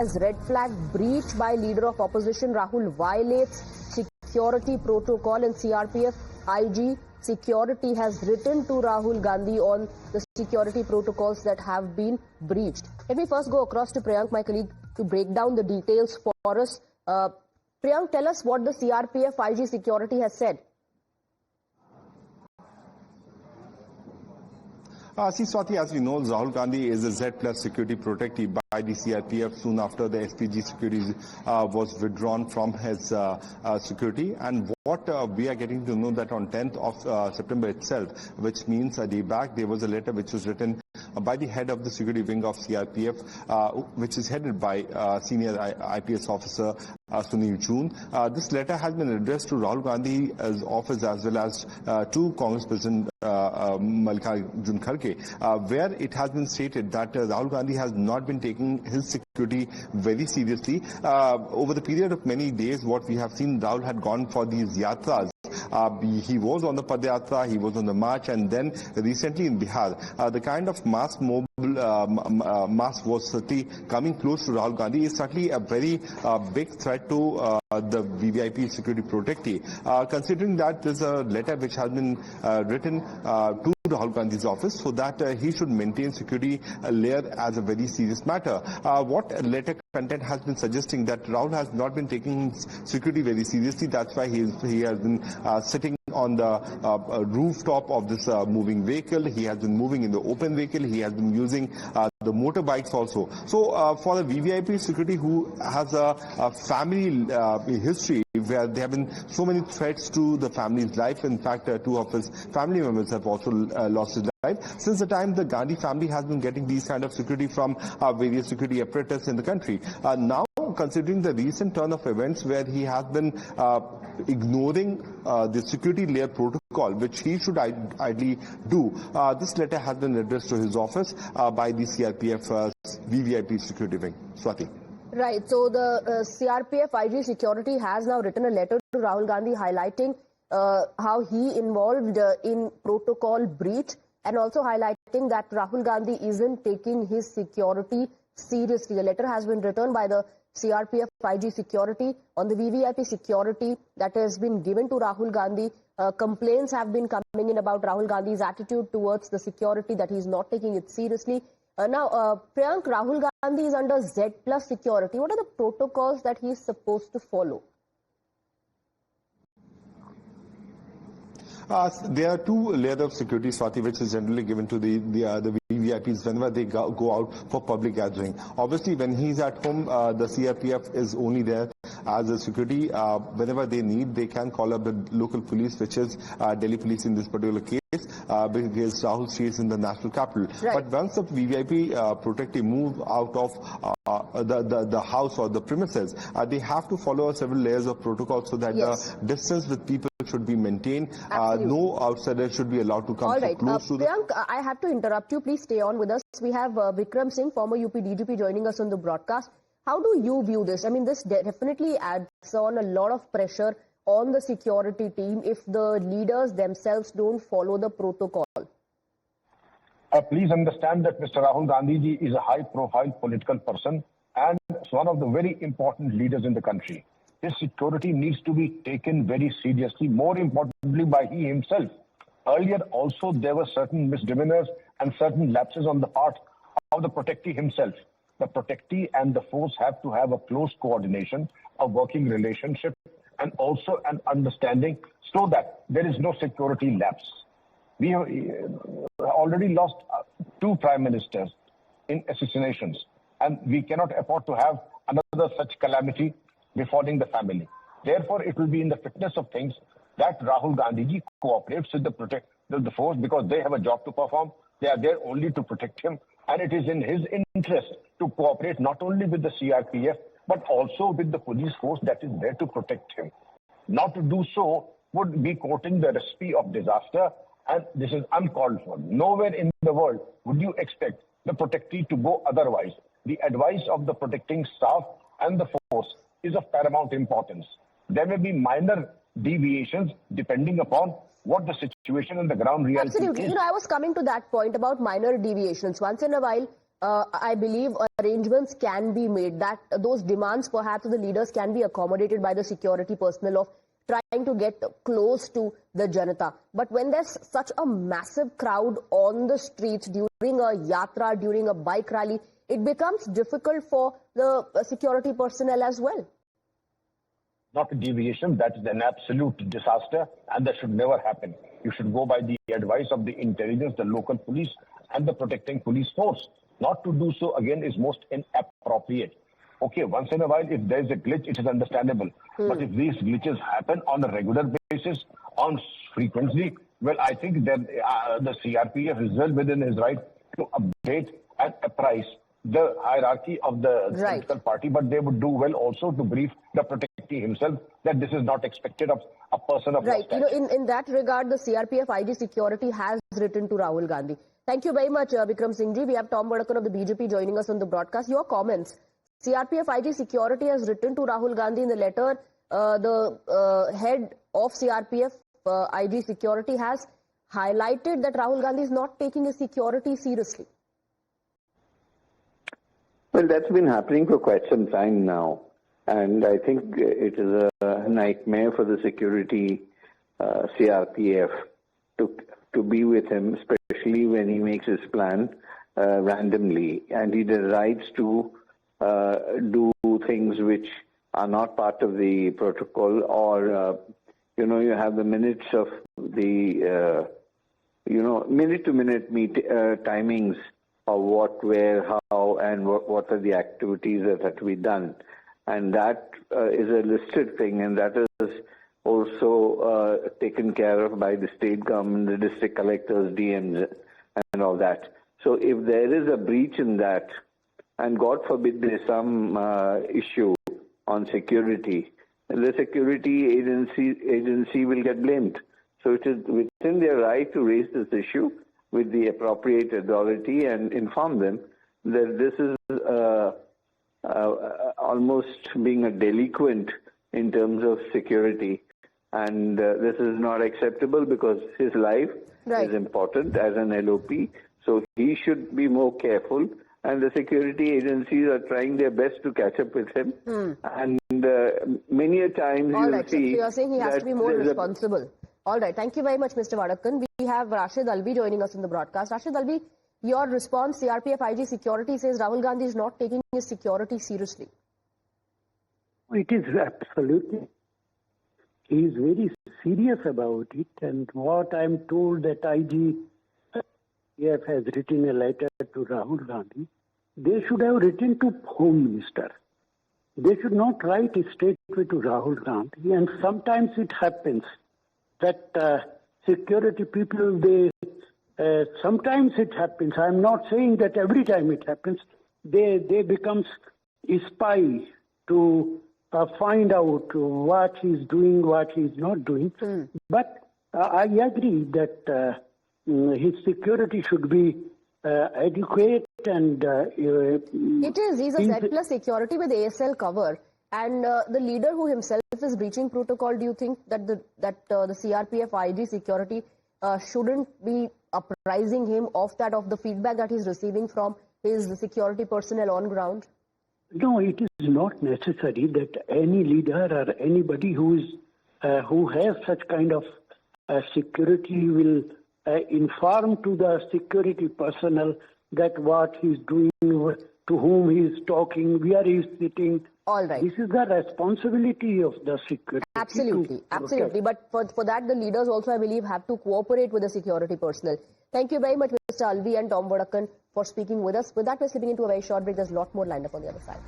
As red flag breach by leader of opposition Rahul violates security protocol, and CRPF IG security has written to Rahul Gandhi on the security protocols that have been breached. Let me first go across to Priyank, my colleague, to break down the details for us. Priyank, tell us what the CRPF IG security has said. See, Swati, as we know, Rahul Gandhi is a Z plus security protectee by the CRPF soon after the SPG security was withdrawn from his security. And what we are getting to know that on 10th of September itself, which means a day back, there was a letter which was written by the head of the security wing of CRPF, which is headed by senior IPS officer Sunil June. This letter has been addressed to Rahul Gandhi's office as well as to Congress President Mallikarjun Kharge, where it has been stated that Rahul Gandhi has not been taking his security very seriously. Over the period of many days, what we have seen, Rahul had gone for these yatras. He was on the Padyatra, he was on the march, and then recently in Bihar, the kind of mass was certainly coming close to Rahul Gandhi is certainly a very big threat to the VVIP security protectee. Considering that there's a letter which has been written to Rahul Gandhi's office so that he should maintain security layer as a very serious matter. What letter content has been suggesting that Rahul has not been taking security very seriously. That's why he has been sitting on the rooftop of this moving vehicle. He has been moving in the open vehicle. He has been using the motorbikes also. So for the VVIP security who has a family history where there have been so many threats to the family's life. In fact, two of his family members have also lost his life. Since the time the Gandhi family has been getting these kind of security from various security apparatus in the country. Now, considering the recent turn of events where he has been ignoring the security layer protocol, which he should ideally do, this letter has been addressed to his office by the CRPF VVIP security wing. Swati. Right. So the CRPF IG security has now written a letter to Rahul Gandhi highlighting how he involved in protocol breach, and also highlighting that Rahul Gandhi isn't taking his security seriously. The letter has been written by the CRPF IG security on the VVIP security that has been given to Rahul Gandhi. Complaints have been coming in about Rahul Gandhi's attitude towards the security, that he's not taking it seriously. Now, Priyank, Rahul Gandhi is under Z plus security. What are the protocols that he is supposed to follow? There are two layers of security, Swati, which is generally given to the VVIPs whenever they go out for public gathering. Obviously, when he's at home, the CRPF is only there as a security. Whenever they need, they can call up the local police, which is Delhi police in this particular case, because Rahul stays in the national capital. Right. But once the VVIP protectee move out of the house or the premises, they have to follow several layers of protocol so that the distance with people should be maintained. No outsider should be allowed to come close to Priyank, I have to interrupt you. Please stay on with us. We have Vikram Singh, former UP DGP, joining us on the broadcast. How do you view this? I mean, this definitely adds on a lot of pressure on the security team if the leaders themselves don't follow the protocol. Please understand that Mr. Rahul Gandhi ji is a high-profile political person and one of the very important leaders in the country. His security needs to be taken very seriously, more importantly by he himself. Earlier also there were certain misdemeanors and certain lapses on the part of the protectee himself. The protectee and the force have to have a close coordination, a working relationship, and also an understanding so that there is no security lapse. We have already lost two prime ministers in assassinations, and we cannot afford to have another such calamity befalling the family. Therefore, it will be in the fitness of things that Rahul Gandhi ji cooperates with the force, because they have a job to perform. They are there only to protect him, and it is in his interest to cooperate not only with the CRPF but also with the police force that is there to protect him. Not to do so would be quoting the recipe of disaster, and this is uncalled for. Nowhere in the world would you expect the protectee to go otherwise. The advice of the protecting staff and the force is of paramount importance. There may be minor deviations depending upon what the situation and the ground reality is. Absolutely. I was coming to that point about minor deviations. Once in a while, I believe arrangements can be made, that those demands perhaps of the leaders can be accommodated by the security personnel of trying to get close to the Janata. But when there's such a massive crowd on the streets during a yatra, during a bike rally, it becomes difficult for the security personnel as well. Not a deviation, that is an absolute disaster, and that should never happen. You should go by the advice of the intelligence, the local police, and the protecting police force. Not to do so again is most inappropriate. Okay, once in a while, if there is a glitch, it is understandable. But if these glitches happen on a regular basis, on frequency, well, I think that the CRPF is well within his right to update and apprise the hierarchy of the political party, but they would do well also to brief the protectee himself that this is not expected of a person of right. In that regard, the CRPF IG security has written to Rahul Gandhi. Thank you very much, Vikram Singh ji. We have Tom Vadakan of the BJP joining us on the broadcast. Your comments. CRPF IG security has written to Rahul Gandhi in the letter. The head of CRPF IG security has highlighted that Rahul Gandhi is not taking his security seriously. Well, that's been happening for quite some time now. And I think it is a nightmare for the security CRPF to be with him, especially when he makes his plan randomly. And he decides to do things which are not part of the protocol, or, you have the minutes of the, minute-to-minute timings of what, where, how, and what are the activities that have to be done. And that is a listed thing, and that is also taken care of by the state government, the district collectors, DMs, and all that. So if there is a breach in that, and God forbid there is some issue on security, the security agency will get blamed. So it is within their right to raise this issue with the appropriate authority and inform them that this is almost being a delinquent in terms of security, and this is not acceptable because his life is important as an LOP, so he should be more careful, and the security agencies are trying their best to catch up with him. And many a times you'll see so you're saying he has to be more responsible. All right. Thank you very much, Mr. Vadakan. We have Rashid Alvi joining us in the broadcast. Rashid Alvi, your response, CRPF IG security says Rahul Gandhi is not taking his security seriously. It is absolutely. He is very serious about it. And what I'm told that IGF has written a letter to Rahul Gandhi, they should have written to Home Minister. They should not write a statement to Rahul Gandhi. And sometimes it happens that security people, sometimes it happens. I'm not saying that every time it happens. They become a spy to find out what he's doing, what he's not doing. But I agree that his security should be adequate and... it is. He's a Z+ security with ASL cover. And the leader who himself is breaching protocol, do you think that the CRPF IG security shouldn't be apprising him of the feedback that he's receiving from his security personnel on ground? No, it is not necessary that any leader or anybody who has such kind of security will inform to the security personnel that what he's doing, to whom he's talking, where he's sitting. All right. This is the responsibility of the security. Absolutely. But for that, the leaders also, I believe, have to cooperate with the security personnel. Thank you very much, Mr. Alvi and Tom Vadakan, for speaking with us. With that, we're slipping into a very short break. There's a lot more lined up on the other side.